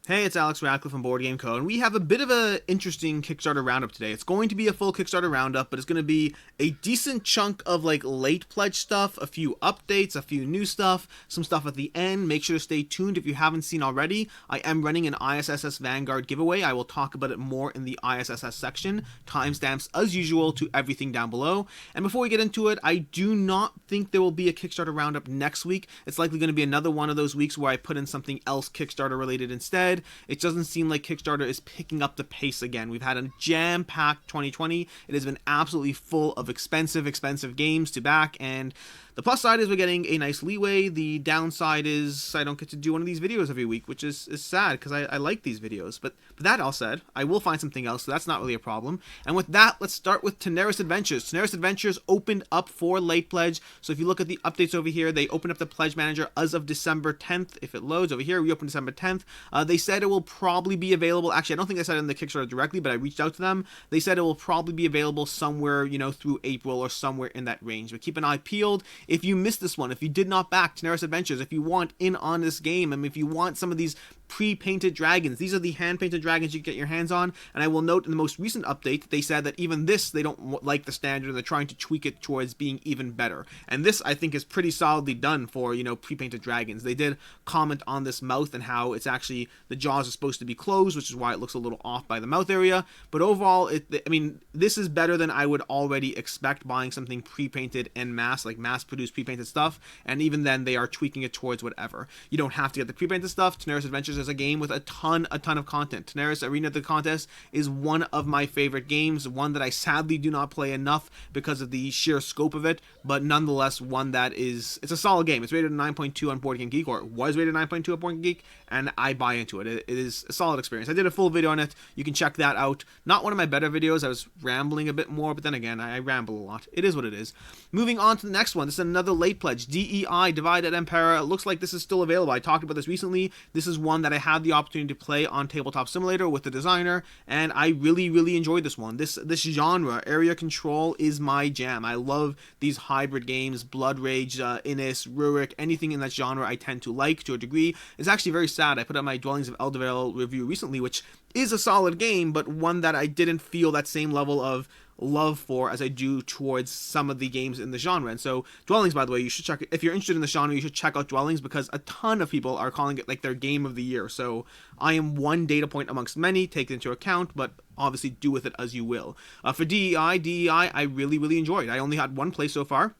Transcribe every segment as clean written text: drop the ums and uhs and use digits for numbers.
Hey, it's Alex Radcliffe from Board Game Co. And we have a bit of an interesting Kickstarter roundup today. It's going to be a full Kickstarter roundup, but it's going to be a decent chunk of like late pledge stuff, a few updates, a few new stuff, some stuff at the end. Make sure to stay tuned if you haven't seen already. I am running an ISS Vanguard giveaway. I will talk about it more in the ISS section. Timestamps as usual to everything down below. And before we get into it, I do not think there will be a Kickstarter roundup next week. It's likely going to be another one of those weeks where I put in something else Kickstarter related instead. It doesn't seem like Kickstarter is picking up the pace again. We've had a jam-packed 2020. It has been absolutely full of expensive games to back, and the plus side is we're getting a nice leeway. The downside is I don't get to do one of these videos every week, which is sad because I like these videos. But that all said, I will find something else, so that's not really a problem. And with that, let's start with Tanares Adventures. Tanares Adventures opened up for late pledge. So if you look at the updates over here, they opened up the pledge manager as of December 10th. If it loads over here, we opened December 10th. They said it will probably be available. Actually, I don't think they said it in the Kickstarter directly, but I reached out to them. They said it will probably be available somewhere, through April or somewhere in that range. But keep an eye peeled. If you missed this one, if you did not back Tanares Adventures, if you want in on this game, and if you want some of these pre-painted dragons, these are the hand-painted dragons you can get your hands on. And I will note in the most recent update, they said that even this, they don't like the standard, and they're trying to tweak it towards being even better. And this, I think, is pretty solidly done for, pre-painted dragons. They did comment on this mouth and how it's actually, the jaws are supposed to be closed, which is why it looks a little off by the mouth area. But overall, this is better than I would already expect buying something pre-painted en masse, like mass-produced pre-painted stuff. And even then, they are tweaking it towards whatever. You don't have to get the pre-painted stuff. Tanares Adventures is a game with a ton of content. Tanares Arena the Contest is one of my favorite games, one that I sadly do not play enough because of the sheer scope of it, but nonetheless one that it's a solid game. It's rated a 9.2 on Board Game Geek, or it was rated 9.2 on Board Game Geek, and I buy into it. It is a solid experience. I did a full video on it. You can check that out. Not one of my better videos. I was rambling a bit more, but then again, I ramble a lot. It is what it is. Moving on to the next one. This is another late pledge. D.E.I. Divide at Impera. It looks like this is still available. I talked about this recently. This is one that I had the opportunity to play on Tabletop Simulator with the designer, and I really enjoyed this one. This genre, area control, is my jam. I love these hybrid games, Blood Rage, Innis, Rurik, anything in that genre I tend to like to a degree. It's actually very sad. I put out my Dwellings of Eldervale review recently, which is a solid game, but one that I didn't feel that same level of love for as I do towards some of the games in the genre. And so Dwellings, by the way, you should check it. If you're interested in the genre, you should check out Dwellings, because a ton of people are calling it like their game of the year. So I am one data point amongst many, take it into account, but obviously do with it as you will. For DEI, I really enjoyed. I only had one play so far,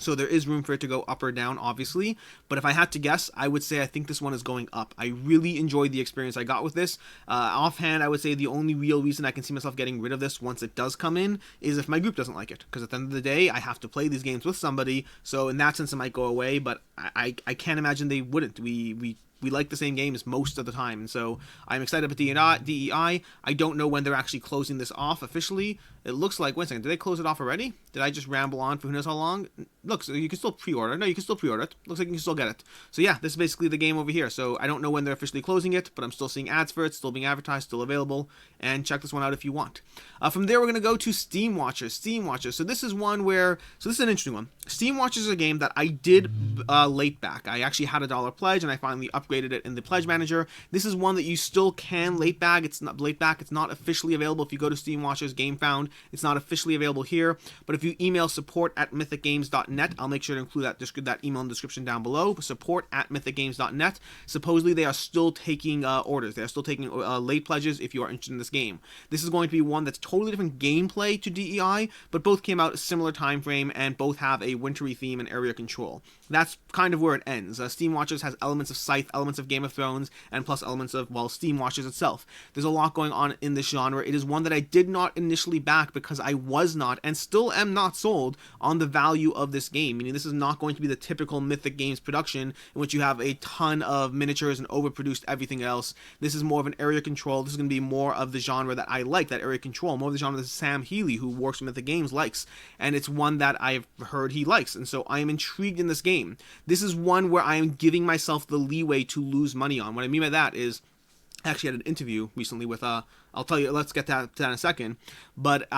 so there is room for it to go up or down, obviously. But if I had to guess, I would say I think this one is going up. I really enjoyed the experience I got with this. Offhand, I would say the only real reason I can see myself getting rid of this once it does come in is if my group doesn't like it. Because at the end of the day, I have to play these games with somebody. So in that sense, it might go away. But I can't imagine they wouldn't. We like the same games most of the time, and so I'm excited about DEI. I don't know when they're actually closing this off officially. It looks like, wait a second, did they close it off already? Did I just ramble on for who knows how long? Looks, you can still pre-order. No, you can still pre-order it. Looks like you can still get it. So yeah, this is basically the game over here. So I don't know when they're officially closing it, but I'm still seeing ads for it, still being advertised, still available, and check this one out if you want. From there, we're going to go to Steamwatchers. So this is one where, this is an interesting one. Steamwatchers is a game that I did late back. I actually had $1 pledge, and I finally upgraded it in the pledge manager. This is one that you still can late back. It's not officially available. If you go to Steamwatchers Game Found, it's not officially available here. But if you email support@mythicgames.net, I'll make sure to include that email in the description down below. Support@mythicgames.net. Supposedly they are still taking orders. They are still taking late pledges if you are interested in this game. This is going to be one that's totally different gameplay to DEI, but both came out a similar time frame and both have a wintry theme and area control. That's kind of where it ends. Steamwatchers has elements of Scythe, elements of Game of Thrones, and plus elements of, Steamwatchers itself. There's a lot going on in this genre. It is one that I did not initially back because I was not, and still am not, sold on the value of this game. Meaning this is not going to be the typical Mythic Games production in which you have a ton of miniatures and overproduced everything else. This is more of an area control. This is going to be more of the genre that I like, that area control. More of the genre that Sam Healy, who works with Mythic Games, likes. And it's one that I've heard he likes. And so I am intrigued in this game. This is one where I am giving myself the leeway to lose money on. What I mean by that is, I actually had an interview recently with, I'll tell you, let's get to that in a second, but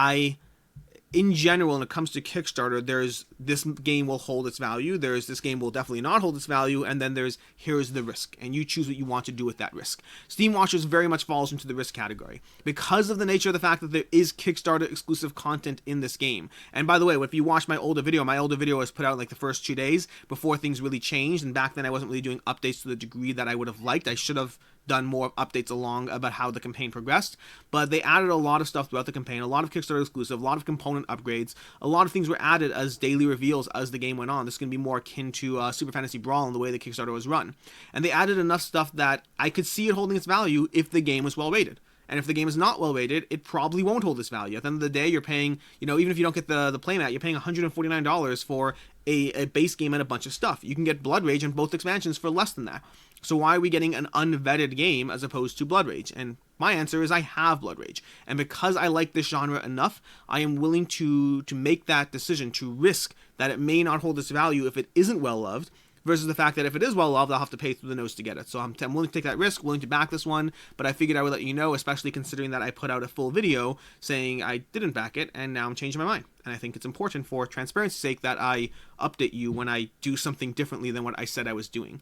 in general, when it comes to Kickstarter, there's this game will hold its value, there's this game will definitely not hold its value, and then there's here's the risk, and you choose what you want to do with that risk. Steamwatchers very much falls into the risk category because of the nature of the fact that there is Kickstarter exclusive content in this game. And by the way, if you watch my older video was put out like the first 2 days before things really changed, and back then I wasn't really doing updates to the degree that I would have liked. I should have done more updates along about how the campaign progressed, but they added a lot of stuff throughout the campaign, a lot of Kickstarter exclusive, a lot of component upgrades, a lot of things were added as daily reveals as the game went on. This is going to be more akin to Super Fantasy Brawl in the way the Kickstarter was run, and they added enough stuff that I could see it holding its value if the game was well rated. And if the game is not well rated, it probably won't hold its value. At the end of the day, you're paying, even if you don't get the playmat, you're paying $149 for a base game and a bunch of stuff. You can get Blood Rage and both expansions for less than that. So why are we getting an unvetted game as opposed to Blood Rage? And my answer is I have Blood Rage. And because I like this genre enough, I am willing to make that decision, to risk that it may not hold its value if it isn't well loved, versus the fact that if it is well loved, I'll have to pay through the nose to get it. So I'm willing to take that risk, willing to back this one, but I figured I would let you know, especially considering that I put out a full video saying I didn't back it, and now I'm changing my mind. And I think it's important for transparency's sake that I update you when I do something differently than what I said I was doing.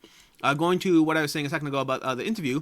Going to what I was saying a second ago about the interview.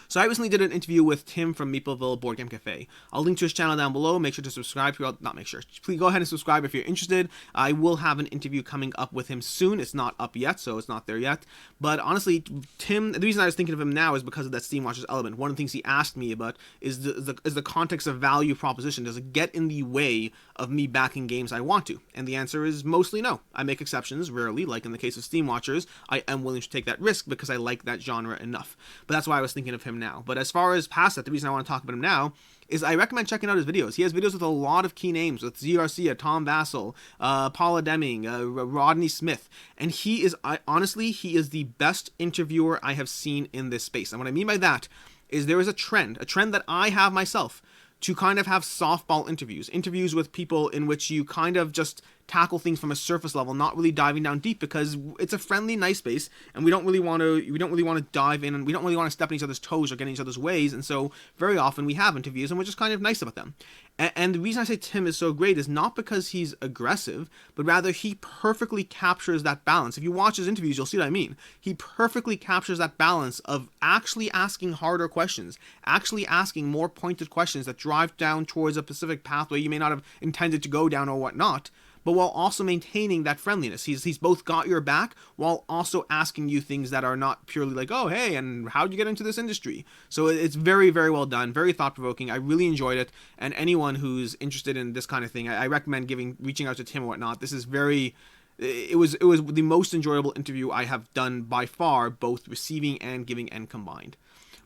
So I recently did an interview with Tim from Meepleville Board Game Cafe. I'll link to his channel down below. Make sure to subscribe. Please go ahead and subscribe if you're interested. I will have an interview coming up with him soon. It's not up yet, so it's not there yet. But honestly, Tim, the reason I was thinking of him now is because of that Steamwatchers element. One of the things he asked me about is the context of value proposition. Does it get in the way of me backing games I want to? And the answer is mostly no. I make exceptions, rarely, like in the case of Steamwatchers. I am willing to take that risk because I like that genre enough. But that's why I was thinking of him now. But as far as past that, the reason I want to talk about him now is I recommend checking out his videos. He has videos with a lot of key names, with Z Garcia, Tom Vassell, Paula Deming, Rodney Smith, and he is the best interviewer I have seen in this space. And what I mean by that is there is a trend that I have myself, to kind of have softball interviews with people in which you kind of just tackle things from a surface level, not really diving down deep, because it's a friendly, nice space, and we don't really want to dive in, and we don't really want to step on each other's toes or get in each other's ways. And so very often we have interviews and we're just kind of nice about them. And the reason I say Tim is so great is not because he's aggressive, but rather he perfectly captures that balance. If you watch his interviews, you'll see what I mean. He perfectly captures that balance of actually asking harder questions, actually asking more pointed questions that drive down towards a specific pathway you may not have intended to go down or whatnot, but while also maintaining that friendliness. He's both got your back while also asking you things that are not purely like, oh, hey, and how'd you get into this industry? So it's very, very well done, very thought-provoking. I really enjoyed it, and anyone who's interested in this kind of thing, I recommend reaching out to Tim or whatnot. This is it was the most enjoyable interview I have done by far, both receiving and giving and combined.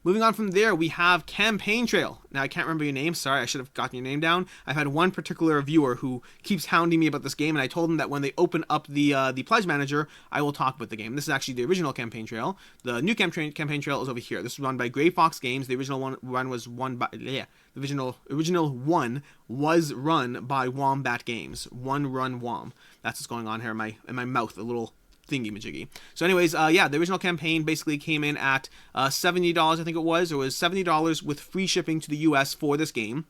Moving on from there, we have Campaign Trail. Now, I can't remember your name. Sorry, I should have gotten your name down. I've had one particular viewer who keeps hounding me about this game, and I told him that when they open up the Pledge Manager, I will talk about the game. This is actually the original Campaign Trail. The new Campaign Trail is over here. This is run by Gray Fox Games. The original one was run by Wombat Games. One Run Wom. That's what's going on here in my mouth. A little thingy-majiggy. So anyways, the original campaign basically came in at $70, I think it was. It was $70 with free shipping to the US for this game.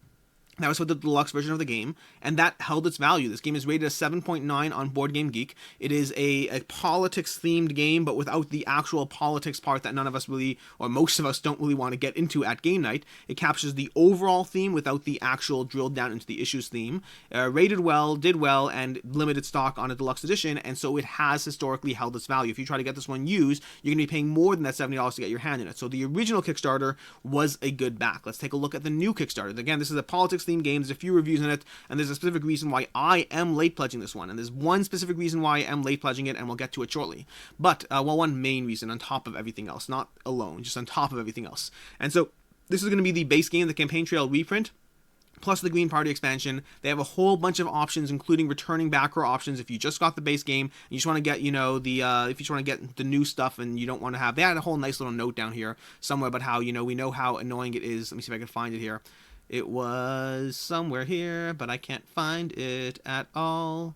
That was for the deluxe version of the game, and that held its value. This game is rated a 7.9 on Board Game Geek. It is a politics-themed game, but without the actual politics part that none of us really, or most of us don't really want to get into at game night. It captures the overall theme without the actual drilled down into the issues theme. Rated well, did well, and limited stock on a deluxe edition, and so it has historically held its value. If you try to get this one used, you're going to be paying more than that $70 to get your hand in it. So the original Kickstarter was a good back. Let's take a look at the new Kickstarter. Again, this is a politics themed game. There's a few reviews in it, and there's a specific reason why I am late pledging this one, and there's one specific reason why I am late pledging it, and we'll get to it shortly. But one main reason on top of everything else, not alone, just on top of everything else. And so this is going to be the base game, the Campaign Trail reprint, plus the Green Party expansion. They have a whole bunch of options, including returning backer options if you just got the base game and you just want to get, if you just want to get the new stuff and you don't want to have, they had a whole nice little note down here somewhere about how, we know how annoying it is. Let me see if I can find it here. It was somewhere here, but I can't find it at all.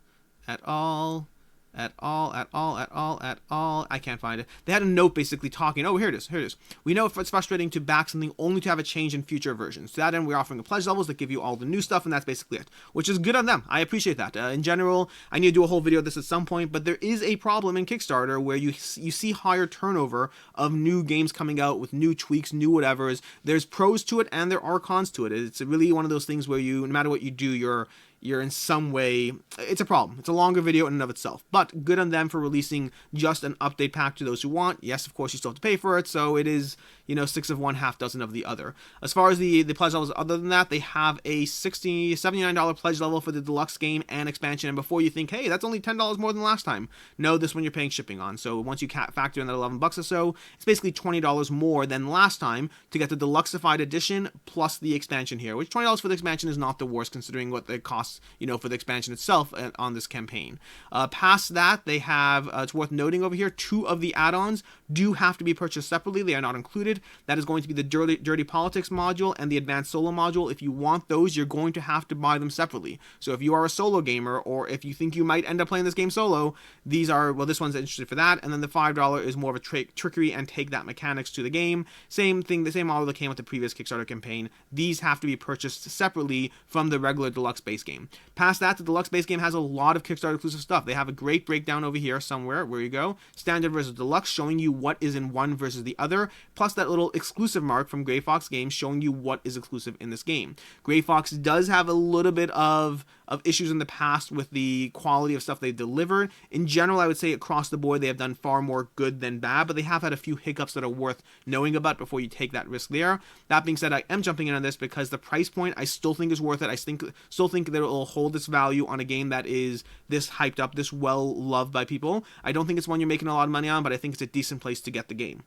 at all. I can't find it. They had a note basically talking. Oh, here it is. We know it's frustrating to back something only to have a change in future versions. To that end, we're offering a pledge levels that give you all the new stuff, and that's basically it, which is good on them. I appreciate that. In general, I need to do a whole video of this at some point, but there is a problem in Kickstarter where you see higher turnover of new games coming out with new tweaks, new whatevers. There's pros to it and there are cons to it. It's really one of those things where no matter what you do, you're in some way, it's a problem. It's a longer video in and of itself, but good on them for releasing just an update pack to those who want. Yes, of course, you still have to pay for it, so it is, 6 of one, half dozen of the other. As far as the pledge levels, other than that, they have a $79 pledge level for the deluxe game and expansion, and before you think, hey, that's only $10 more than last time, no, this one you're paying shipping on, so once you factor in that $11 or so, it's basically $20 more than last time to get the deluxeified edition plus the expansion here, which $20 for the expansion is not the worst considering what it costs for the expansion itself on this campaign. Past that, they have, it's worth noting over here, 2 of the add-ons do have to be purchased separately. They are not included. That is going to be the Dirty Politics module and the Advanced Solo module. If you want those, you're going to have to buy them separately. So if you are a solo gamer, or if you think you might end up playing this game solo, this one's interested for that, and then the $5 is more of a trickery and take that mechanics to the game. Same thing, the same model that came with the previous Kickstarter campaign. These have to be purchased separately from the regular deluxe base game. Past that, the deluxe base game has a lot of Kickstarter exclusive stuff. They have a great breakdown over here somewhere, where you go, standard versus deluxe, showing you what is in one versus the other, plus that little exclusive mark from Grey Fox Games showing you what is exclusive in this game. Grey Fox does have a little bit of issues in the past with the quality of stuff they've delivered. In general, I would say across the board they have done far more good than bad, but they have had a few hiccups that are worth knowing about before you take that risk there. That being said, I am jumping in on this because the price point I still think is worth it. I still think that it will hold its value on a game that is this hyped up, this well loved by people. I don't think it's one you're making a lot of money on, but I think it's a decent place to get the game.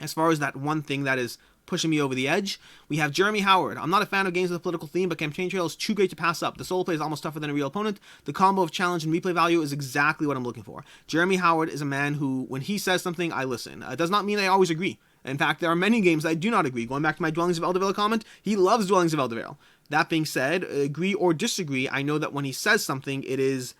As far as that one thing that is pushing me over the edge, we have Jeremy Howard. I'm not a fan of games with a political theme, but Campaign Trail is too great to pass up. The solo play is almost tougher than a real opponent. The combo of challenge and replay value is exactly what I'm looking for. Jeremy Howard is a man who, when he says something, I listen. It does not mean I always agree. In fact, there are many games I do not agree. Going back to my Dwellings of Eldervale comment, he loves Dwellings of Eldervale. That being said, agree or disagree, I know that when he says something, it is...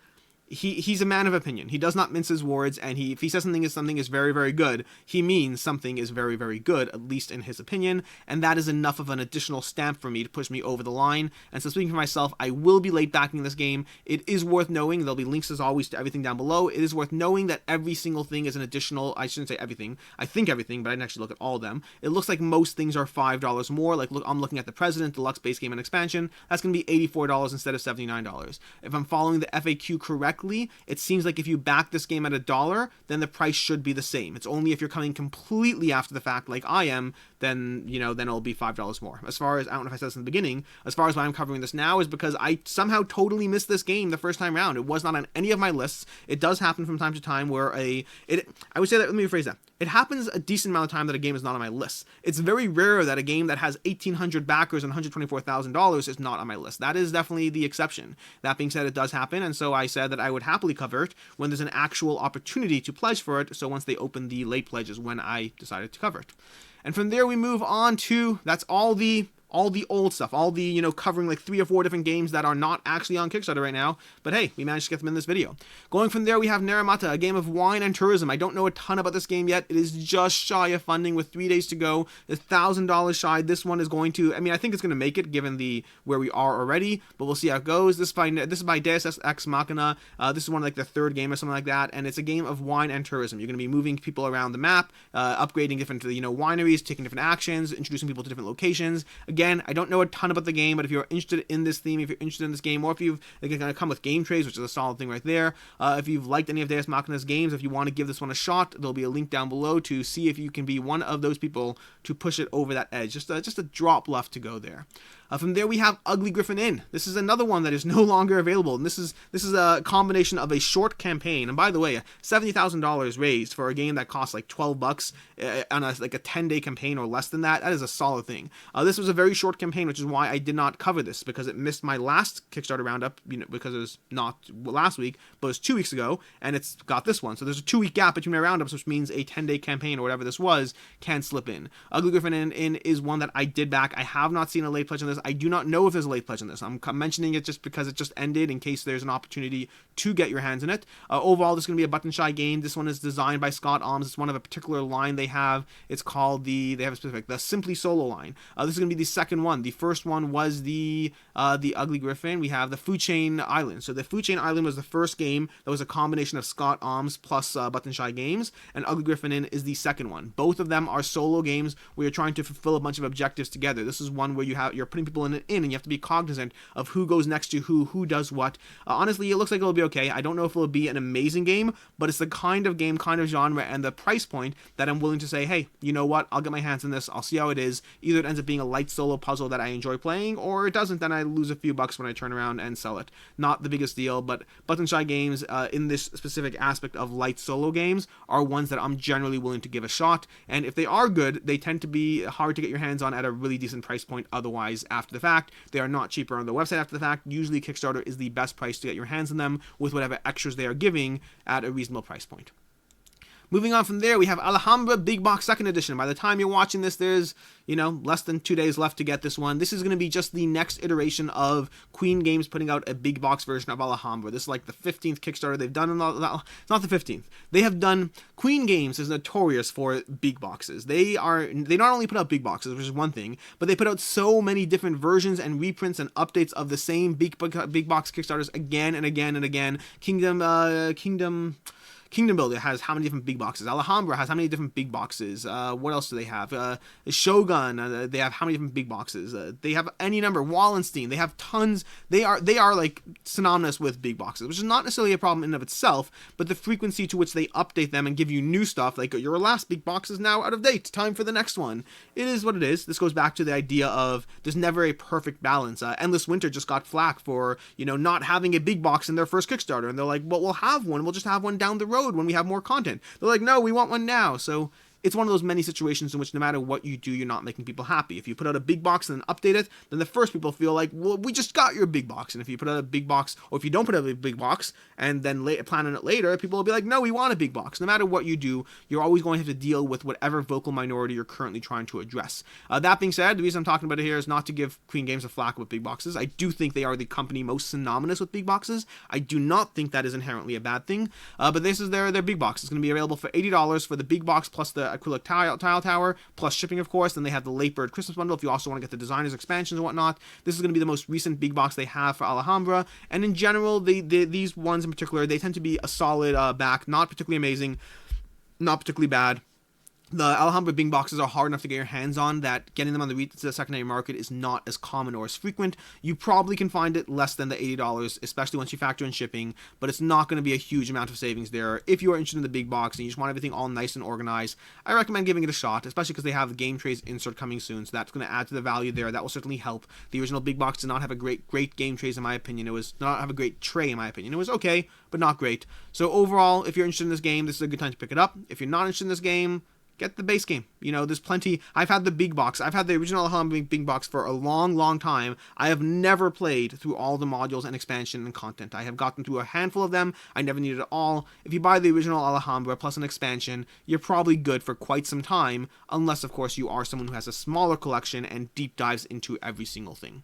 He's a man of opinion. He does not mince his words, and if he says something is very, very good, he means something is very, very good, at least in his opinion, and that is enough of an additional stamp for me to push me over the line. And so speaking for myself, I will be late backing this game. It is worth knowing, there'll be links as always to everything down below, it is worth knowing that every single thing is an additional, I shouldn't say everything, I think everything, but I didn't actually look at all of them. It looks like most things are $5 more, like look, I'm looking at the President, Deluxe Base Game and Expansion, that's going to be $84 instead of $79. If I'm following the FAQ correctly, it seems like if you back this game at $1, then the price should be the same. It's only if you're coming completely after the fact like I am, then it'll be $5 more. As far as, I don't know if I said this in the beginning, as far as why I'm covering this now is because I somehow totally missed this game the first time around. It was not on any of my lists. It does happen from time to time where I would say that, let me rephrase that. It happens a decent amount of time that a game is not on my list. It's very rare that a game that has 1,800 backers and $124,000 is not on my list. That is definitely the exception. That being said, it does happen, and so I said that I would happily cover it when there's an actual opportunity to pledge for it, so once they open the late pledges when I decided to cover it. And from there we move on to, that's all the old stuff, all the, covering like 3 or 4 different games that are not actually on Kickstarter right now, but hey, we managed to get them in this video. Going from there, we have Naramata, a game of wine and tourism. I don't know a ton about this game yet. It is just shy of funding with 3 days to go. $1,000 shy. This one is going to, I think it's going to make it given where we are already, but we'll see how it goes. This is by Deus Ex Machina. This is one of like the 3rd game or something like that, and it's a game of wine and tourism. You're going to be moving people around the map, upgrading different, wineries, taking different actions, introducing people to different locations. Again, I don't know a ton about the game, but if you're interested in this theme, if you're interested in this game, or if you've, they're going to come with game trays, which is a solid thing right there. If you've liked any of Deus Machina's games, if you want to give this one a shot, there'll be a link down below to see if you can be one of those people to push it over that edge. Just a drop left to go there. From there we have Ugly Gryphon Inn. This is another one that is no longer available, and this is a combination of a short campaign, and by the way, $70,000 raised for a game that costs like $12 on a 10-day campaign or less than that. That is a solid thing. This was a very short campaign, which is why I did not cover this, because it missed my last Kickstarter roundup, because it was not last week, but it was 2 weeks ago, and it's got this one. So there's a 2-week gap between my roundups, which means a 10-day campaign or whatever this was can slip in. Ugly Gryphon Inn is one that I did back. I have not seen a late pledge on this. Kickstarters. I do not know if there's a late pledge on this. I'm mentioning it just because it just ended in case there's an opportunity to get your hands in it. Overall, this is going to be a button shy game. This one is designed by Scott Alms. It's one of a particular line they have. It's called the Simply Solo line. This is going to be the second one. The first one was the Ugly Gryphon. We have the Food Chain Island. So the Food Chain Island was the first game that was a combination of Scott Alms plus Button Shy Games, and Ugly Gryphon Inn is the second one. Both of them are solo games where you're trying to fulfill a bunch of objectives together. This is one where you're putting people in and you have to be cognizant of who goes next to who does what. Honestly, it looks like it'll be okay. I don't know if it'll be an amazing game, but it's the kind of game, kind of genre, and the price point that I'm willing to say, hey, you know what, I'll get my hands on this, I'll see how it is. Either it ends up being a light solo puzzle that I enjoy playing, or it doesn't, then I lose a few bucks when I turn around and sell it. Not the biggest deal, but Button Shy Games, in this specific aspect of light solo games, are ones that I'm generally willing to give a shot, and if they are good, they tend to be hard to get your hands on at a really decent price point otherwise after the fact. They are not cheaper on the website after the fact. Usually Kickstarter is the best price to get your hands on them with whatever extras they are giving at a reasonable price point. Moving on from there, we have Alhambra Big Box 2nd Edition. By the time you're watching this, there's, less than 2 days left to get this one. This is going to be just the next iteration of Queen Games putting out a big box version of Alhambra. This is like the 15th Kickstarter they've done. It's not the 15th. They have done... Queen Games is notorious for big boxes. They not only put out big boxes, which is one thing, but they put out so many different versions and reprints and updates of the same big box Kickstarters again and again and again. Kingdom Builder has how many different big boxes? Alhambra has how many different big boxes? What else do they have? Shogun, they have how many different big boxes? They have any number. Wallenstein, they have tons. They are like synonymous with big boxes, which is not necessarily a problem in and of itself, but the frequency to which they update them and give you new stuff, like your last big box is now out of date, time for the next one. It is what it is. This goes back to the idea of there's never a perfect balance. Endless Winter just got flack for, not having a big box in their first Kickstarter, and they're like, well, we'll have one. We'll just have one down the road when we have more content. They're like, no, we want one now. So it's one of those many situations in which no matter what you do, you're not making people happy. If you put out a big box and then update it, then the first people feel like, well, we just got your big box. And if you put out a big box, or if you don't put out a big box and then plan on it later, people will be like, no, we want a big box. No matter what you do, you're always going to have to deal with whatever vocal minority you're currently trying to address. That being said, the reason I'm talking about it here is not to give Queen Games a flack with big boxes. I do think they are the company most synonymous with big boxes. I do not think that is inherently a bad thing. But this is their big box. It's going to be available for $80 for the big box plus the acrylic tile tower, plus shipping, of course. Then they have the Late Bird Christmas bundle if you also want to get the designers expansions and whatnot. This is going to be the most recent big box they have for Alhambra, and in general, these ones in particular, they tend to be a solid back, not particularly amazing, not particularly bad. The Alhambra Big Boxes are hard enough to get your hands on that getting them on the secondary market is not as common or as frequent. You probably can find it less than the $80, especially once you factor in shipping, but it's not going to be a huge amount of savings there. If you are interested in the big box and you just want everything all nice and organized, I recommend giving it a shot, especially because they have the game trays insert coming soon, so that's going to add to the value there. That will certainly help. The original big box did not have a great game trays in my opinion. It was not have a great tray in my opinion. It was okay, but not great. So overall, if you're interested in this game, this is a good time to pick it up. If you're not interested in this game, get the base game. There's plenty. I've had the big box. I've had the original Alhambra Big Box for a long, long time. I have never played through all the modules and expansion and content. I have gotten through a handful of them. I never needed it all. If you buy the original Alhambra plus an expansion, you're probably good for quite some time, unless, of course, you are someone who has a smaller collection and deep dives into every single thing.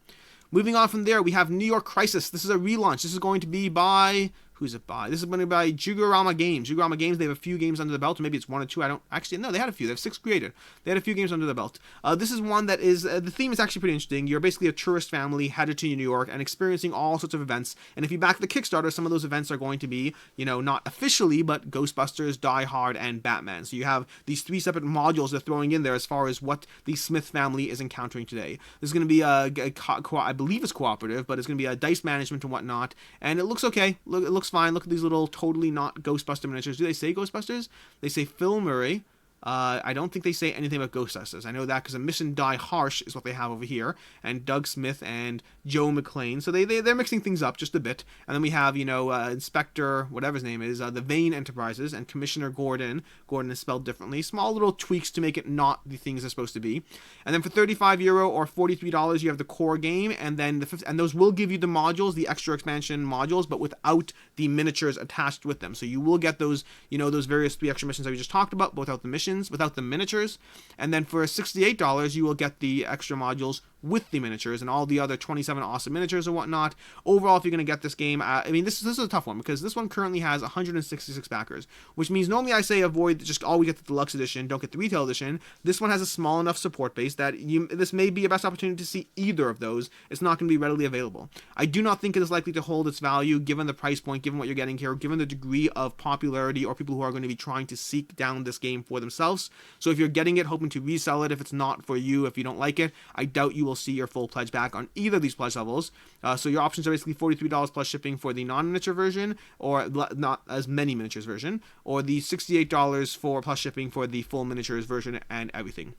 Moving on from there, we have New York Crisis. This is a relaunch. This is going to be by... Who's it by? This is going to be by Jugurama Games. Jugurama Games, they have a few games under the belt. Maybe it's one or two. I don't... Actually, no, they had a few. They have 6 created. They had a few games under the belt. This is one that is... the theme is actually pretty interesting. You're basically a tourist family headed to New York and experiencing all sorts of events. And if you back the Kickstarter, some of those events are going to be, not officially, but Ghostbusters, Die Hard, and Batman. So you have these 3 separate modules they're throwing in there as far as what the Smith family is encountering today. This is going to be I believe it's cooperative, but it's going to be a dice management and whatnot. And it looks okay. It looks fine. Look at these little totally not Ghostbuster miniatures. Do they say Ghostbusters? They say Phil Murray. I don't think they say anything about Ghostbusters. I know that because a Mission Die Harsh is what they have over here, and Doug Smith and Joe McClane. So they're mixing things up just a bit. And then we have, Inspector, whatever his name is, the Vane Enterprises, and Commissioner Gordon. Gordon is spelled differently. Small little tweaks to make it not the things they're supposed to be. And then for €35 or $43, you have the core game, and then and those will give you the modules, the extra expansion modules, but without the miniatures attached with them. So you will get those, those various 3 extra missions that we just talked about, but without the missions, without the miniatures. And then for $68, you will get the extra modules with the miniatures and all the other 27 awesome miniatures and whatnot. Overall, if you're going to get this game, I mean, this is a tough one because this one currently has 166 backers, which means normally I say avoid just always get the deluxe edition, don't get the retail edition. This one has a small enough support base that this may be your best opportunity to see either of those. It's not going to be readily available. I do not think it is likely to hold its value given the price point, given what you're getting here, given the degree of popularity or people who are going to be trying to seek down this game for themselves. So if you're getting it, hoping to resell it, if it's not for you, if you don't like it, I doubt you will see your full pledge back on either of these pledge levels. So your options are basically $43 plus shipping for the non-miniature version, or not as many miniatures version, or the $68 for plus shipping for the full miniatures version and everything.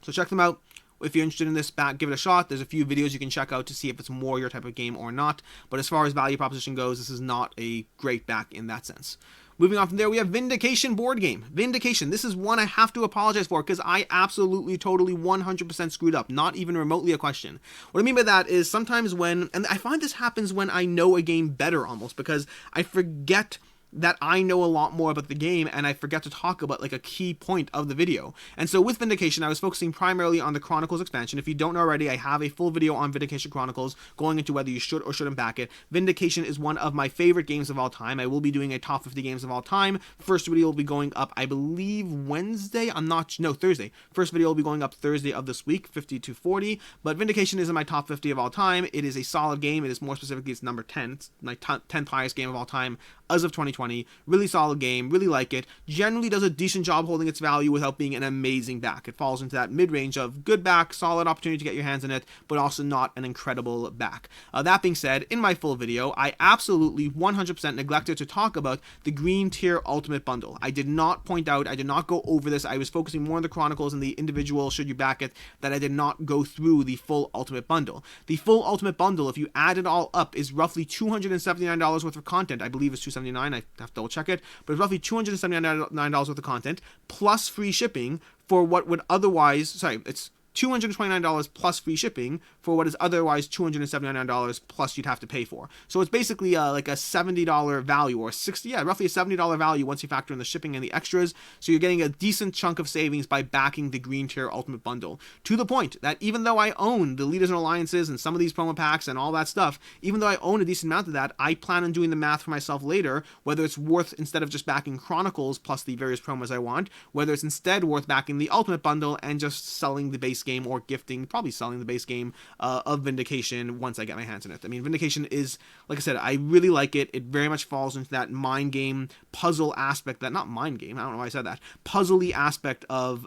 So check them out. If you're interested in this back, give it a shot. There's a few videos you can check out to see if it's more your type of game or not. But as far as value proposition goes, this is not a great back in that sense. Moving on from there, we have Vindication board game. Vindication, this is one I have to apologize for because I absolutely, totally, 100% screwed up. Not even remotely a question. What I mean by that is sometimes when, and I find this happens when I know a game better almost, because I forget that I know a lot more about the game and I forget to talk about like a key point of the video. And so with Vindication, I was focusing primarily on the Chronicles expansion. If you don't know already, I have a full video on Vindication Chronicles going into whether you should or shouldn't back it. Vindication is one of my favorite games of all time. I will be doing a top 50 games of all time. First video will be going up, I believe, Thursday. First video will be going up Thursday of this week, 50 to 40. But Vindication is in my top 50 of all time. It is a solid game. It is more specifically, it's number 10. It's my 10th highest game of all time as of 2020. Really solid game, really like it. Generally does a decent job holding its value without being an amazing back. It falls into that mid-range of good back, solid opportunity to get your hands in it, but also not an incredible back. That being said, in my full video, I absolutely 100% neglected to talk about the green tier ultimate bundle. I did not point out, I did not go over this. I was focusing more on the Chronicles and the individual should you back it, that I did not go through the full ultimate bundle. The full ultimate bundle, if you add it all up, is roughly $279 worth of content. I believe it's $279. I have to double check it, but it's roughly $279 worth of content plus free shipping for what would otherwise, it's $229 plus free shipping for what is otherwise $279 plus you'd have to pay for. So it's basically like a $70 value, or roughly a $70 value once you factor in the shipping and the extras. So you're getting a decent chunk of savings by backing the green tier ultimate bundle, to the point that even though I own the Leaders and Alliances and some of these promo packs and all that stuff, even though I own a decent amount of that, I plan on doing the math for myself later, whether it's worth, instead of just backing Chronicles plus the various promos I want, whether it's instead worth backing the ultimate bundle and just selling the base game, or probably selling the base game of Vindication once I get my hands in it. I mean, Vindication is, like I said, I really like it. It very much falls into that mind game puzzle aspect, that not mind game, I don't know why I said that, puzzly aspect of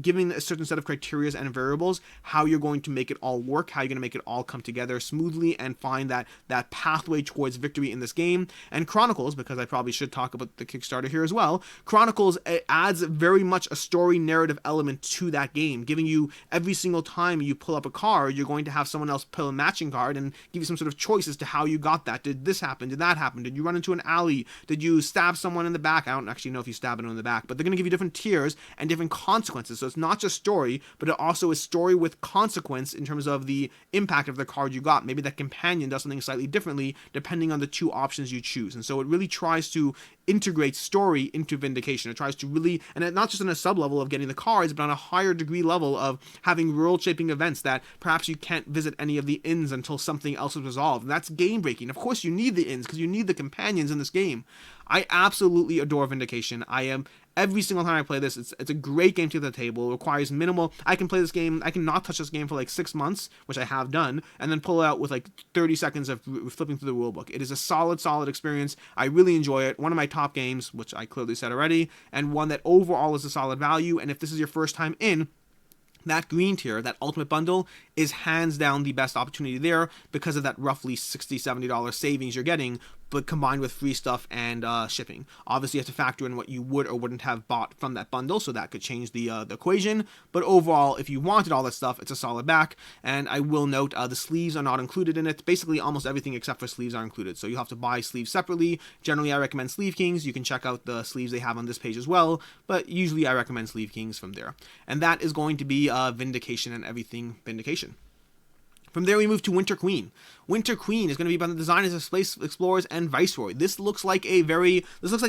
giving a certain set of criteria and variables, how you're going to make it all work, how you're going to make it all come together smoothly and find that pathway towards victory in this game. And Chronicles, because I probably should talk about the Kickstarter here as well, Chronicles adds very much a story narrative element to that game, giving you every single time you pull up a card, you're going to have someone else pull a matching card and give you some sort of choice as to how you got that. Did this happen? Did that happen? Did you run into an alley? Did you stab someone in the back? I don't actually know if you stab anyone in the back, but they're going to give you different tiers and different consequences. So it's not just story, but it also is story with consequence in terms of the impact of the card you got. Maybe that companion does something slightly differently depending on the two options you choose. And so it really tries to integrate story into Vindication. It tries to really, and not just on a sub level of getting the cards, but on a higher degree level of having world-shaping events that perhaps you can't visit any of the inns until something else is resolved. And that's game breaking. Of course you need the inns because you need the companions in this game. I absolutely adore Vindication. Every single time I play this, it's a great game to the table. It requires minimal. I can play this game, I can not touch this game for like 6 months, which I have done, and then pull it out with like 30 seconds of flipping through the rulebook. It is a solid experience. I really enjoy it. One of my top games, which I clearly said already, and one that overall is a solid value. And if this is your first time in, that green tier, that ultimate bundle, is hands down the best opportunity there because of that roughly $60, $70 savings you're getting, but combined with free stuff and shipping. Obviously, you have to factor in what you would or wouldn't have bought from that bundle, so that could change the equation. But overall, if you wanted all that stuff, it's a solid back. And I will note, the sleeves are not included in it. Basically, almost everything except for sleeves are included. So you have to buy sleeves separately. Generally, I recommend Sleeve Kings. You can check out the sleeves they have on this page as well, but usually I recommend Sleeve Kings from there. And that is going to be Vindication and everything Vindication. From there, we move to Winter Queen. Winter Queen is going to be by the designers of Space Explorers and Viceroy. This looks like a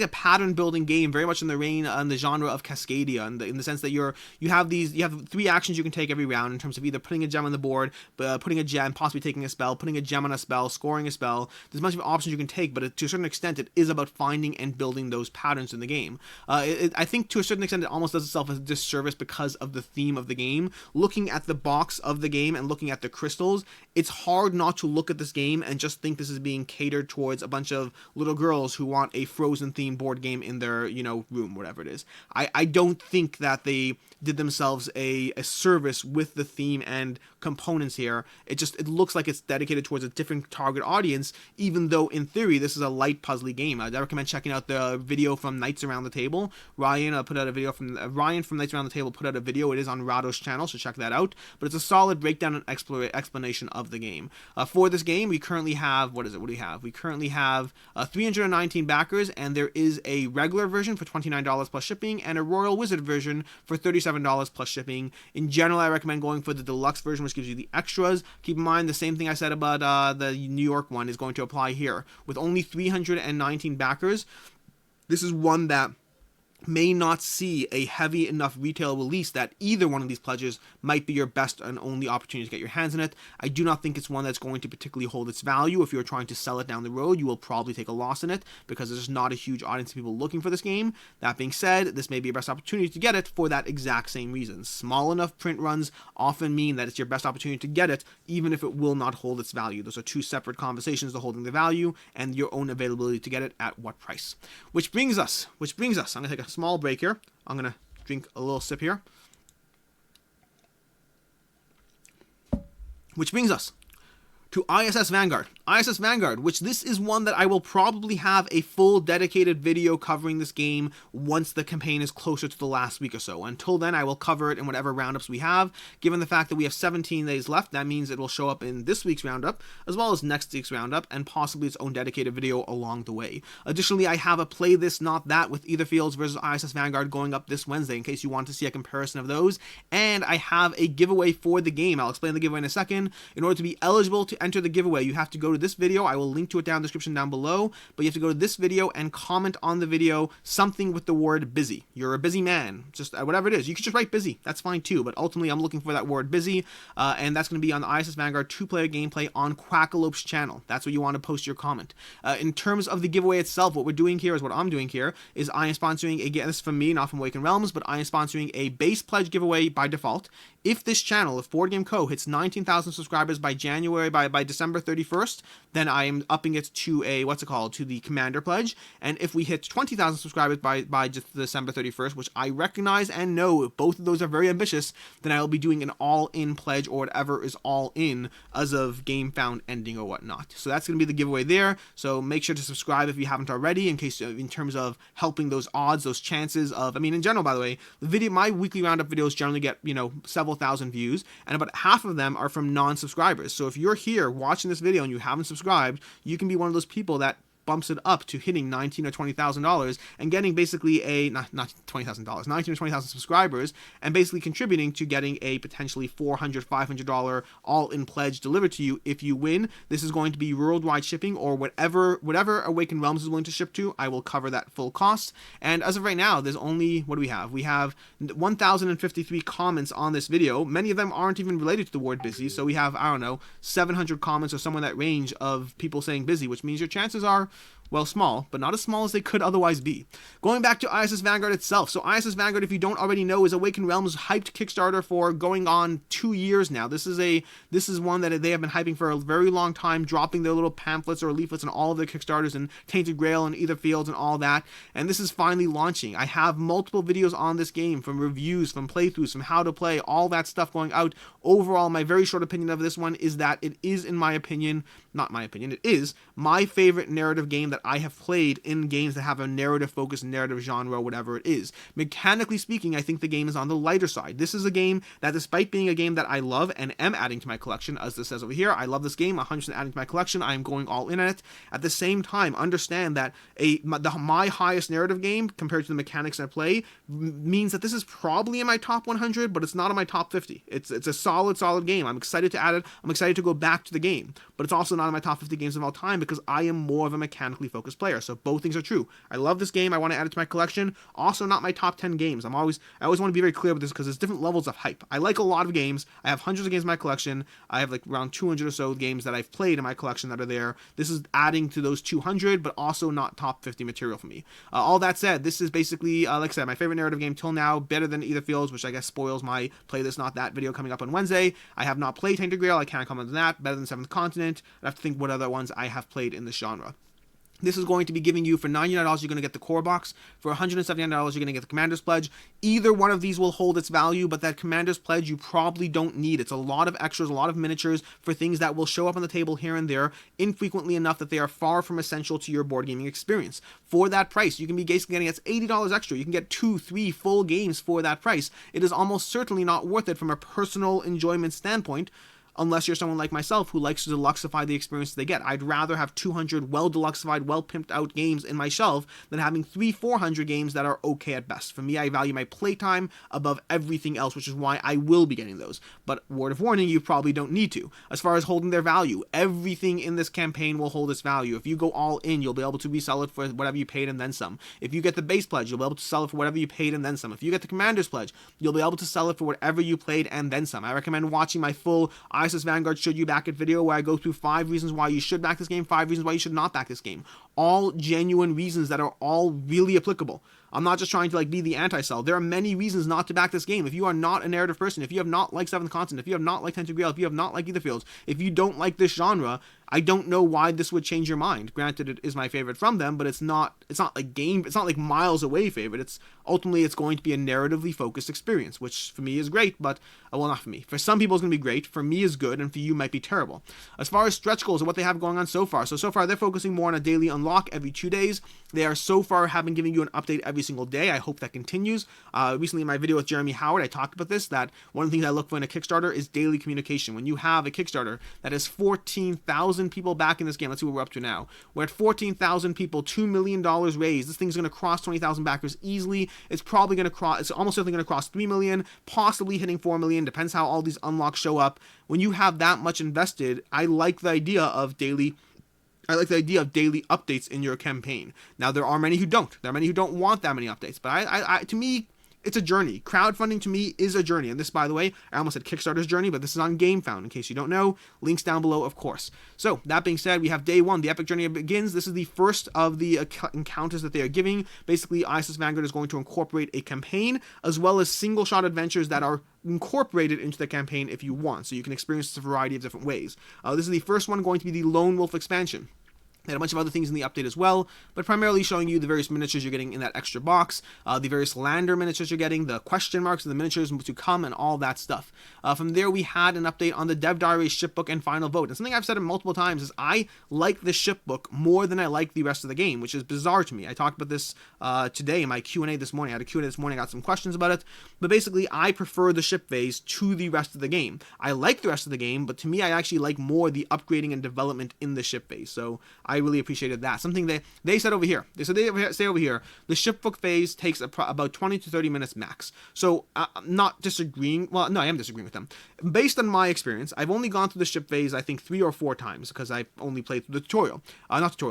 pattern building game, very much in the genre of Cascadia, in the sense that you have 3 actions you can take every round in terms of either putting a gem on the board, putting a gem, possibly taking a spell, putting a gem on a spell, scoring a spell. There's a bunch of options you can take, but to a certain extent, it is about finding and building those patterns in the game. I think to a certain extent, it almost does itself a disservice because of the theme of the game. Looking at the box of the game and looking at the crystals, it's hard not to look at this game and just think this is being catered towards a bunch of little girls who want a Frozen themed board game in their, room, whatever it is. I don't think that they did themselves a service with the theme and components here. It looks like it's dedicated towards a different target audience, even though in theory this is a light puzzly game. I'd recommend checking out the video from Knights Around the Table. Ryan from Knights Around the Table put out a video. It is on Rado's channel, so check that out. But it's a solid breakdown and explanation of the game. For this game, we currently have, what do we have? We currently have 319 backers, and there is a regular version for $29 plus shipping and a Royal Wizard version for $37 plus shipping. In general, I recommend going for the deluxe version, which gives you the extras. Keep in mind the same thing I said about the New York one is going to apply here. With only 319 backers, this is one that may not see a heavy enough retail release that either one of these pledges might be your best and only opportunity to get your hands in it. I do not think it's one that's going to particularly hold its value. If you're trying to sell it down the road, you will probably take a loss in it because there's not a huge audience of people looking for this game. That being said, this may be your best opportunity to get it for that exact same reason. Small enough print runs often mean that it's your best opportunity to get it, even if it will not hold its value. Those are 2 separate conversations, the holding the value and your own availability to get it at what price. Which brings us, I'm going to take a small break here. I'm going to drink a little sip here. Which brings us to ISS Vanguard. ISS Vanguard, which this is one that I will probably have a full dedicated video covering this game once the campaign is closer to the last week or so. Until then, I will cover it in whatever roundups we have. Given the fact that we have 17 days left, that means it will show up in this week's roundup, as well as next week's roundup, and possibly its own dedicated video along the way. Additionally, I have a Play This Not That with Etherfields versus ISS Vanguard going up this Wednesday, in case you want to see a comparison of those. And I have a giveaway for the game. I'll explain the giveaway in a second. In order to be eligible to enter the giveaway, you have to go to this video. I will link to it down in the description down below, but you have to go to this video and comment on the video something with the word busy. You're a busy man, just whatever it is. You could just write busy, that's fine too, but ultimately I'm looking for that word busy, and that's going to be on the ISS Vanguard 2-player gameplay on Quackalope's channel. That's where you want to post your comment. In terms of the giveaway itself, what I'm doing here is I am sponsoring, again, this is from me, not from Awakened Realms, but I am sponsoring a base pledge giveaway by default. If this channel, if Board Game Co. hits 19,000 subscribers by December 31st, then I am upping it to to the Commander Pledge. And if we hit 20,000 subscribers by just December 31st, which I recognize and know both of those are very ambitious, then I will be doing an all-in pledge or whatever is all-in as of Game Found ending or whatnot. So that's going to be the giveaway there. So make sure to subscribe if you haven't already, in terms of helping those odds, those chances of, in general, by the way, my weekly roundup videos generally get, several thousand views, and about half of them are from non-subscribers. So if you're here watching this video and you haven't subscribed, you can be one of those people that bumps it up to hitting $19,000 or $20,000 and getting basically a not $20,000, 19 or 20,000 subscribers, and basically contributing to getting a potentially $400, $500 all-in pledge delivered to you if you win. This is going to be worldwide shipping, or whatever Awakened Realms is willing to ship to. I will cover that full cost. And as of right now, there's only, what do we have? We have 1,053 comments on this video. Many of them aren't even related to the word busy, so we have, 700 comments or somewhere in that range of people saying busy, which means your chances are, well, small, but not as small as they could otherwise be. Going back to ISS Vanguard itself. So ISS Vanguard, if you don't already know, is Awakened Realms' hyped Kickstarter for going on 2 years now. This is one that they have been hyping for a very long time, dropping their little pamphlets or leaflets in all of their Kickstarters and Tainted Grail and Etherfields and all that. And this is finally launching. I have multiple videos on this game, from reviews, from playthroughs, from how to play, all that stuff going out. Overall, my very short opinion of this one is that it is, in my opinion, not my opinion, it is my favorite narrative game that I have played in games that have a narrative-focused narrative genre, whatever it is. Mechanically speaking, I think the game is on the lighter side. This is a game that, despite being a game that I love and am adding to my collection, as this says over here, I love this game, 100% adding to my collection, I am going all in on it. At the same time, understand that my highest narrative game, compared to the mechanics I play, means that this is probably in my top 100, but it's not in my top 50. It's a solid game. I'm excited to add it. I'm excited to go back to the game, but it's also not in my top 50 games of all time because I am more of a mechanically focused player. So both things are true. I love this game. I want to add it to my collection. Also not my top 10 games. I always want to be very clear with this because there's different levels of hype. I like a lot of games. I have hundreds of games in my collection. I have like around 200 or so games that I've played in my collection that are there. This is adding to those 200, but also not top 50 material for me. All that said, this is basically, like I said, my favorite narrative game till now, better than Either Fields, which I guess spoils my Play This Not That video coming up on Wednesday. I have not played Tainted Grail. I can't comment on that. Better than Seventh Continent. I have to think what other ones I have played in this genre. This is going to be giving you, for $99, you're going to get the core box. For $179, you're going to get the Commander's Pledge. Either one of these will hold its value, but that Commander's Pledge you probably don't need. It's a lot of extras, a lot of miniatures for things that will show up on the table here and there, infrequently enough that they are far from essential to your board gaming experience. For that price, you can be basically getting, it's $80 extra. You can get 2-3 full games for that price. It is almost certainly not worth it from a personal enjoyment standpoint, unless you're someone like myself who likes to deluxify the experience they get. I'd rather have 200 well-deluxified, well-pimped out games in my shelf than having 300-400 games that are okay at best. For me, I value my playtime above everything else, which is why I will be getting those. But word of warning, you probably don't need to. As far as holding their value, everything in this campaign will hold its value. If you go all in, you'll be able to resell it for whatever you paid and then some. If you get the base pledge, you'll be able to sell it for whatever you paid and then some. If you get the Commander's Pledge, you'll be able to sell it for whatever you played and then some. I recommend watching my full ISS Vanguard Should You Back It video where I go through 5 reasons why you should back this game, 5 reasons why you should not back this game. All genuine reasons that are all really applicable. I'm not just trying to be the anti-sell. There are many reasons not to back this game. If you are not a narrative person, if you have not liked Seventh Continent, if you have not liked Tainted Grail, if you have not liked Either Fields, if you don't like this genre, I don't know why this would change your mind. Granted, it is my favorite from them, but it's not like miles away favorite. It's ultimately going to be a narratively focused experience, which for me is great, but well, not for me. For some people it's going to be great, for me is good, and for you might be terrible. As far as stretch goals and what they have going on so far they're focusing more on a daily unlock every 2 days. They are so far having given you an update every single day. I hope that continues. Recently in my video with Jeremy Howard, I talked about this, that one of the things I look for in a Kickstarter is daily communication. When you have a Kickstarter that has 14,000 people back in this game, let's see what we're up to now. We're at 14,000 people, $2 million raised. This thing's going to cross 20,000 backers easily. It's almost certainly going to cross 3 million, possibly hitting 4 million, depends how all these unlocks show up. When you have that much invested, I like the idea of daily updates in your campaign. Now, there are many who don't. There are many who don't want that many updates. But to me, it's a journey. Crowdfunding to me is a journey. And this, by the way, I almost said Kickstarter's journey, but this is on GameFound, in case you don't know. Links down below, of course. So, that being said, we have day 1. The epic journey begins. This is the first of the encounters that they are giving. Basically, ISS Vanguard is going to incorporate a campaign, as well as single-shot adventures that are incorporated into the campaign if you want. So you can experience this a variety of different ways. This is the first one going to be the Lone Wolf expansion. They had a bunch of other things in the update as well, but primarily showing you the various miniatures you're getting in that extra box, the various lander miniatures you're getting, the question marks of the miniatures to come, and all that stuff. From there, we had an update on the Dev Diary shipbook and final vote. And something I've said multiple times is I like the shipbook more than I like the rest of the game, which is bizarre to me. I talked about this today in my Q&A this morning. I had a Q&A this morning, I got some questions about it, but basically I prefer the ship phase to the rest of the game. I like the rest of the game, but to me I actually like more the upgrading and development in the ship phase. So I really appreciated that. Something they said over here. They say over here, the shipbook phase takes about 20 to 30 minutes max. So I'm not disagreeing. Well, no, I am disagreeing with them. Based on my experience, I've only gone through the ship phase, I think, 3 or 4 times because I've only played through the tutorial.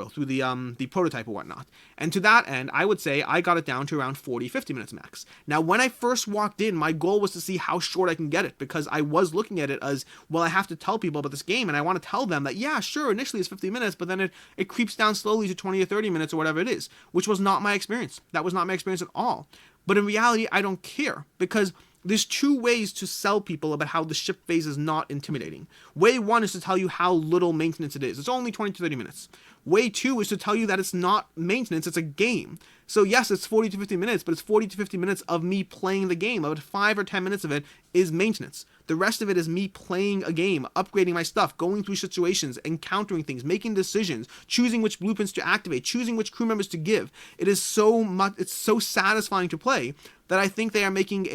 Through the prototype or whatnot. And to that end, I would say I got it down to around 40-50 minutes max. Now, when I first walked in, my goal was to see how short I can get it, because I was looking at it as, well, I have to tell people about this game, and I want to tell them that, yeah, sure, initially it's 50 minutes, but then it creeps down slowly to 20 or 30 minutes or whatever it is, which was not my experience. That was not my experience at all. But in reality, I don't care, because there's 2 ways to sell people about how the ship phase is not intimidating. Way 1 is to tell you how little maintenance it is. It's only 20 to 30 minutes. Way 2 is to tell you that it's not maintenance, it's a game. So yes, it's 40 to 50 minutes, but it's 40 to 50 minutes of me playing the game. About 5 or 10 minutes of it is maintenance. The rest of it is me playing a game, upgrading my stuff, going through situations, encountering things, making decisions, choosing which blueprints to activate, choosing which crew members to give. It is so much, it's so satisfying to play that I think they are making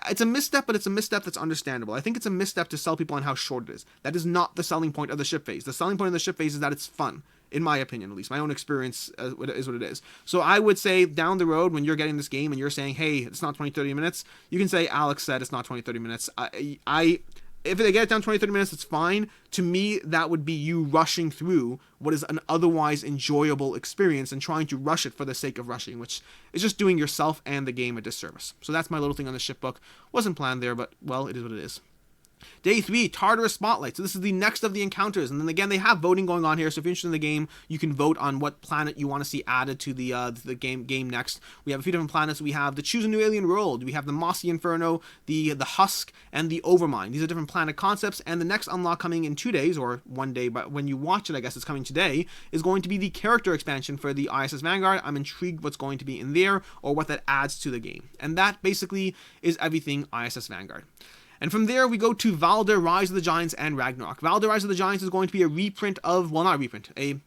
it's a misstep, but it's a misstep that's understandable. I think it's a misstep to sell people on how short it is. That is not the selling point of the ship phase. The selling point of the ship phase is that it's fun. In my opinion, at least. My own experience is what it is. So I would say down the road when you're getting this game and you're saying, hey, it's not 20-30 minutes, you can say, Alex said it's not 20-30 minutes. If they get it down 20-30 minutes, it's fine. To me, that would be you rushing through what is an otherwise enjoyable experience and trying to rush it for the sake of rushing, which is just doing yourself and the game a disservice. So that's my little thing on the shipbook. Wasn't planned there, but, well, it is what it is. Day 3, Tartarus Spotlight. So this is the next of the encounters. And then again, they have voting going on here. So if you're interested in the game, you can vote on what planet you want to see added to the game next. We have a few different planets. We have the Choose a New Alien World. We have the Mossy Inferno, the Husk, and the Overmind. These are different planet concepts. And the next unlock coming in 2 days, or 1 day, but when you watch it, I guess it's coming today, is going to be the character expansion for the ISS Vanguard. I'm intrigued what's going to be in there, or what that adds to the game. And that basically is everything ISS Vanguard. And from there, we go to Valda, Rise of the Giants, and Ragnarok. Valda, Rise of the Giants is going to be a reprint of, well, not a reprint, a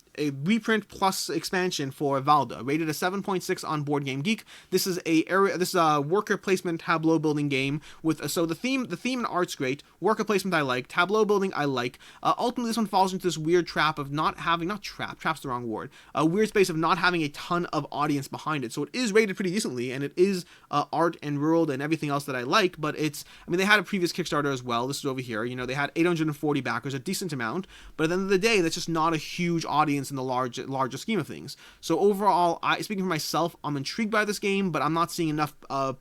reprint plus expansion for Valda, rated a 7.6 on Board Game Geek. This is a worker placement tableau building game with so the theme and art's great. Worker placement I like, tableau building I like. Ultimately, this one falls into this weird trap of trap's the wrong word. A weird space of not having a ton of audience behind it. So it is rated pretty decently, and it is art and world and everything else that I like. But they had a previous Kickstarter as well. This is over here. They had 840 backers, a decent amount. But at the end of the day, that's just not a huge audience in the larger scheme of things. So overall, speaking for myself, I'm intrigued by this game, but I'm not seeing enough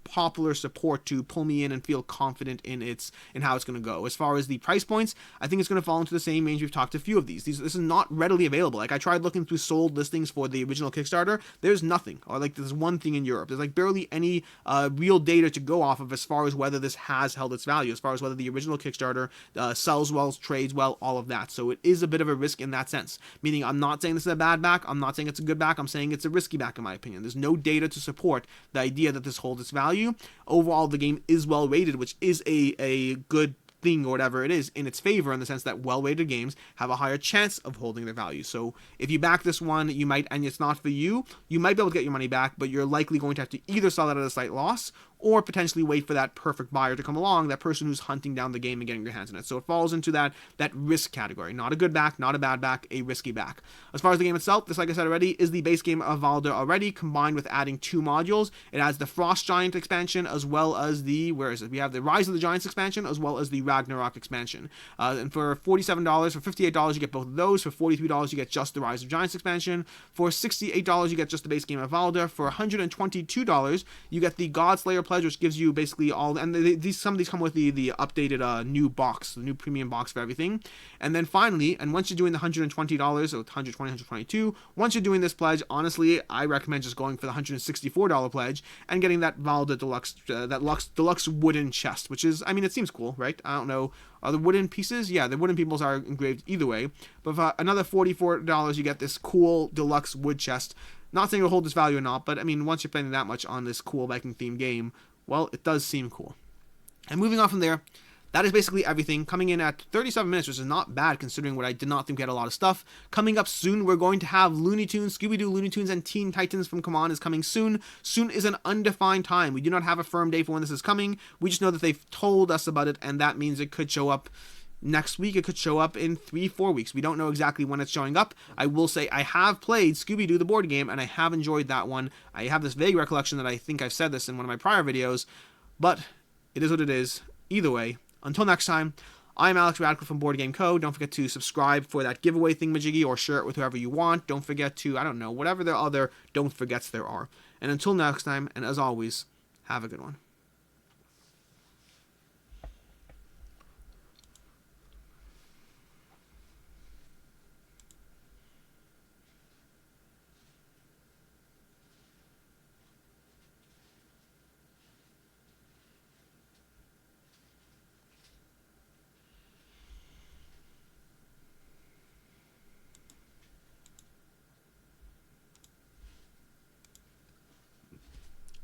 popular support to pull me in and feel confident in how it's going to go. As far as the price points, I think it's going to fall into the same range. We've talked a few of these. This is not readily available. Like, I tried looking through sold listings for the original Kickstarter. There's nothing. Or like there's one thing in Europe. There's like barely any real data to go off of as far as whether this has held its value, as far as whether the original Kickstarter sells well, trades well, all of that. So it is a bit of a risk in that sense. Meaning, I'm not saying this is a bad back. I'm not saying it's a good back. I'm saying it's a risky back in my opinion. There's no data to support the idea that this holds its value. Overall, the game is well rated, which is a good thing or whatever it is in its favor, in the sense that well-rated games have a higher chance of holding their value. So if you back this one, you might, and it's not for you might be able to get your money back, but you're likely going to have to either sell it at a slight loss or potentially wait for that perfect buyer to come along, that person who's hunting down the game and getting their hands on it. So it falls into that risk category. Not a good back, not a bad back, a risky back. As far as the game itself, this, like I said already, is the base game of Valda already, combined with adding 2 modules. It has the Frost Giant expansion, as well as we have the Rise of the Giants expansion, as well as the Ragnarok expansion. And for $47, for $58, you get both of those. For $43, you get just the Rise of Giants expansion. For $68, you get just the base game of Valda. For $122, you get the Godslayer Pledge, which gives you basically all, and some of these come with the updated new box, the new premium box for everything. And then finally, and once you're doing the $120, or $122, once you're doing this pledge, honestly, I recommend just going for the $164 pledge and getting that Valda deluxe wooden chest, which is, it seems cool, right? I don't know, are the wooden pieces? Yeah, the wooden peoples are engraved either way. But for another $44, you get this cool deluxe wood chest. Not saying it'll hold its value or not, but once you're spending that much on this cool Viking themed game, well, it does seem cool. And moving on from there, that is basically everything. Coming in at 37 minutes, which is not bad considering what I did not think we had a lot of stuff. Coming up soon, we're going to have Looney Tunes, Scooby-Doo, Looney Tunes, and Teen Titans from CMON is coming soon. Soon is an undefined time. We do not have a firm date for when this is coming. We just know that they've told us about it, and that means it could show up next week. It could show up in 3-4 weeks. We don't know exactly when it's showing up. I will say I have played Scooby-Doo the board game, and I have enjoyed that one. I have this vague recollection that I think I've said this in one of my prior videos, but it is what it is. Either way, until next time, I'm Alex Radical from Board Game Co. Don't forget to subscribe for that giveaway thingamajiggy, or share it with whoever you want. Don't forget to, whatever the other don't forgets there are. And until next time, and as always, have a good one.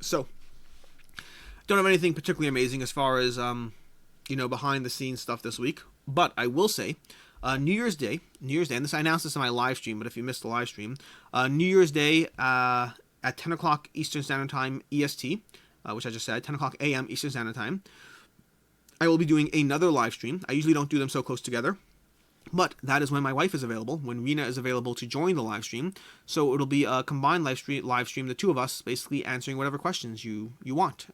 So, Don't have anything particularly amazing as far as, behind the scenes stuff this week. But I will say, New Year's Day, and I announced this in my live stream, but if you missed the live stream, New Year's Day at 10 o'clock Eastern Standard Time EST, which I just said, 10 o'clock a.m. Eastern Standard Time, I will be doing another live stream. I usually don't do them so close together, but that is when my wife is available, when Rena is available to join the live stream. So it'll be a combined live stream, the two of us basically answering whatever questions you want.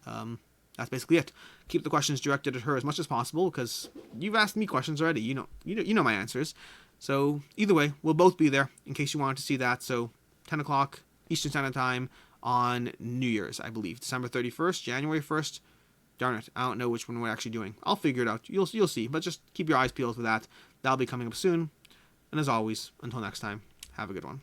That's basically it. Keep the questions directed at her as much as possible, because you've asked me questions already. You know my answers. So either way, we'll both be there in case you wanted to see that. So 10 o'clock Eastern Standard Time on New Year's, I believe, December 31st, January 1st. Darn it, I don't know which one we're actually doing. I'll figure it out. You'll see, but just keep your eyes peeled for that. That'll be coming up soon. And as always, until next time, have a good one.